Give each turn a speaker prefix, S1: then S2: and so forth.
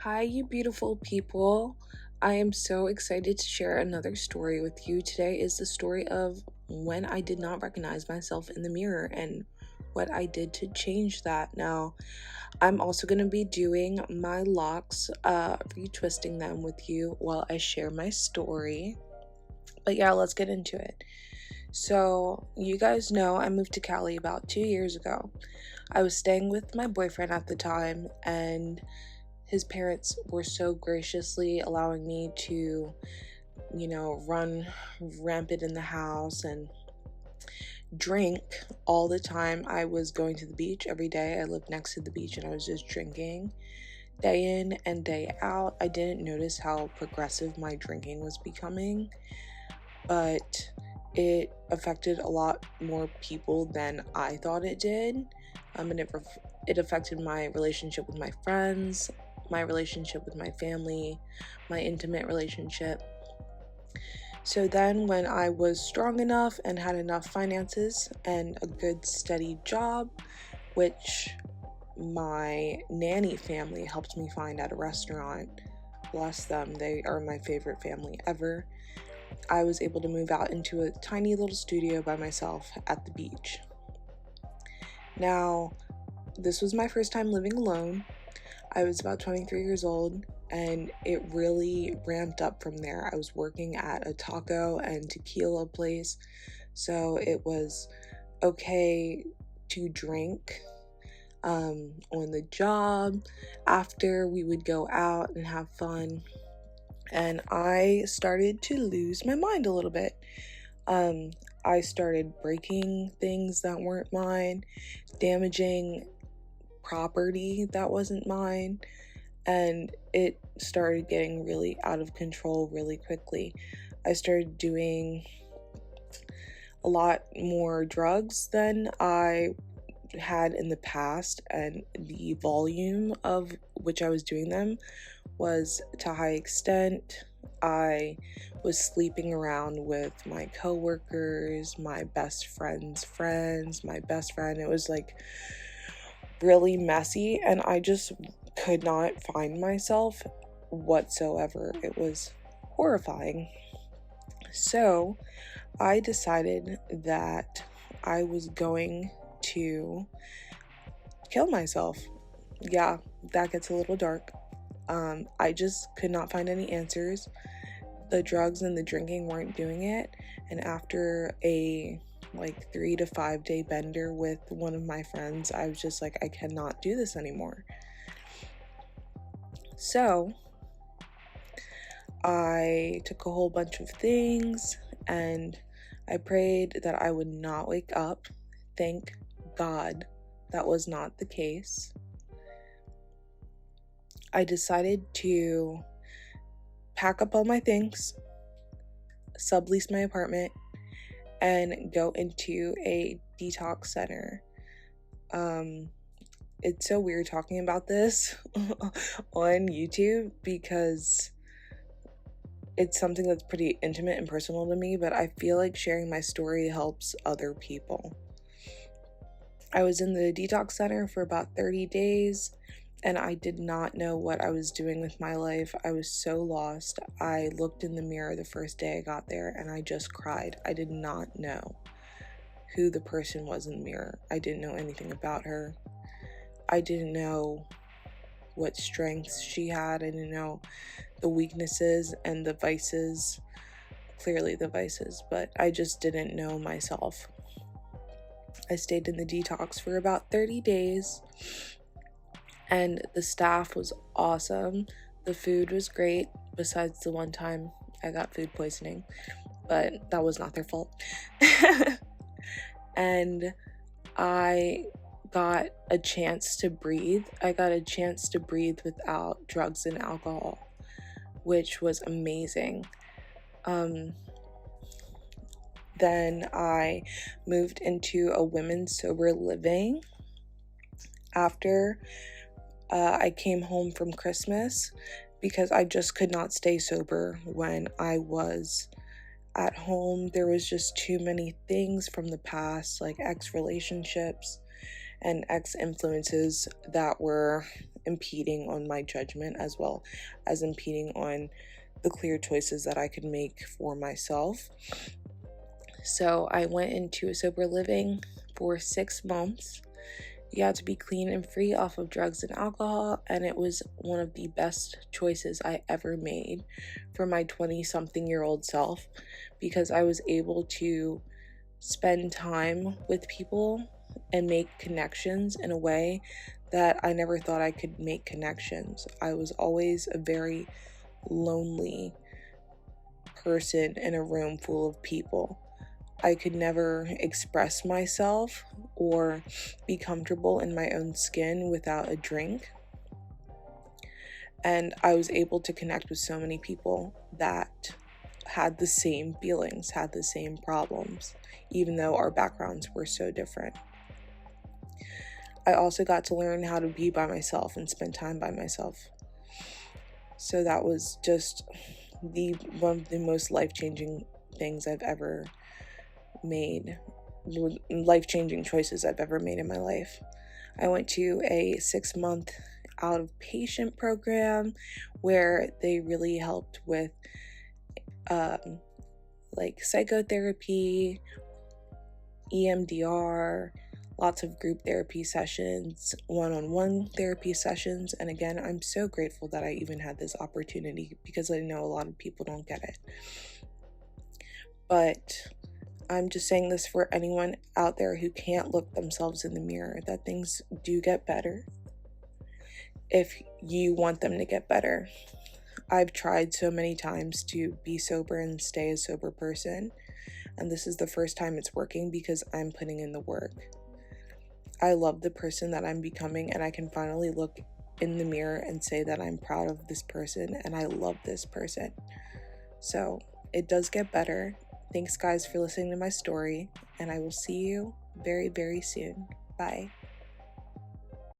S1: Hi, you beautiful people. I am so excited to share another story with you. Today is the story of when I did not recognize myself in the mirror and what I did to change that. Now, I'm also going to be doing my locks, retwisting them with you while I share my story. But yeah, let's get into it. So, you guys know I moved to Cali about 2 years ago. I was staying with my boyfriend at the time, and his parents were so graciously allowing me to, run rampant in the house and drink all the time. I was going to the beach every day. I lived next to the beach and I was just drinking day in and day out. I didn't notice how progressive my drinking was becoming, but it affected a lot more people than I thought it did. And it affected my relationship with my friends, my relationship with my family, my intimate relationship. So then, when I was strong enough and had enough finances and a good steady job, which my nanny family helped me find at a restaurant, bless them, they are my favorite family ever, I was able to move out into a tiny little studio by myself at the beach. Now, this was my first time living alone. I was about 23 years old, and it really ramped up from there. I was working at a taco and tequila place, so it was okay to drink on the job. After, we would go out and have fun, and I started to lose my mind a little bit. I started breaking things that weren't mine, damaging property that wasn't mine, and it started getting really out of control really quickly. I started doing a lot more drugs than I had in the past, and the volume of which I was doing them was to high extent. I was sleeping around with my coworkers, my best friend's friends, my best friend. It was like really messy, and I just could not find myself whatsoever. It was horrifying. So I decided that I was going to kill myself. Yeah, that gets a little dark. I just could not find any answers. The drugs and the drinking weren't doing it, and after a 3 to 5 day bender with one of my friends, I was just like, I cannot do this anymore. So I took a whole bunch of things and I prayed that I would not wake up. Thank God that was not the case. I decided to pack up all my things, sublease my apartment, and go into a detox center. It's so weird talking about this on YouTube because it's something that's pretty intimate and personal to me, but I feel like sharing my story helps other people. I was in the detox center for about 30 days, and I did not know what I was doing with my life. I was so lost. I looked in the mirror the first day I got there, and I just cried. I did not know who the person was in the mirror. I didn't know anything about her. I didn't know what strengths she had. I didn't know the weaknesses and the vices. Clearly the vices, but I just didn't know myself. I stayed in the detox for about 30 days, and the staff was awesome. The food was great, besides the one time I got food poisoning, but that was not their fault. And I got a chance to breathe. I got a chance to breathe without drugs and alcohol, which was amazing. Then I moved into a women's sober living after I came home from Christmas, because I just could not stay sober when I was at home. There was just too many things from the past, like ex relationships and influences that were impeding on my judgment, as well as impeding on the clear choices that I could make for myself. So I went into sober living for 6 months. You had to be clean and free off of drugs and alcohol, and it was one of the best choices I ever made for my 20-something-year-old self, because I was able to spend time with people and make connections in a way that I never thought I could make connections. I was always a very lonely person in a room full of people. I could never express myself or be comfortable in my own skin without a drink. And I was able to connect with so many people that had the same feelings, had the same problems, even though our backgrounds were so different. I also got to learn how to be by myself and spend time by myself. So that was just one of the most life-changing things I've ever made, life-changing choices I've ever made in my life. I went to a 6-month outpatient program where they really helped with like psychotherapy, EMDR, lots of group therapy sessions, one-on-one therapy sessions. And again, I'm so grateful that I even had this opportunity, because I know a lot of people don't get it. But I'm just saying this for anyone out there who can't look themselves in the mirror, that things do get better if you want them to get better. I've tried so many times to be sober and stay a sober person, and this is the first time it's working because I'm putting in the work. I love the person that I'm becoming, and I can finally look in the mirror and say that I'm proud of this person and I love this person. So it does get better. Thanks, guys, for listening to my story, and I will see you very, very soon. Bye.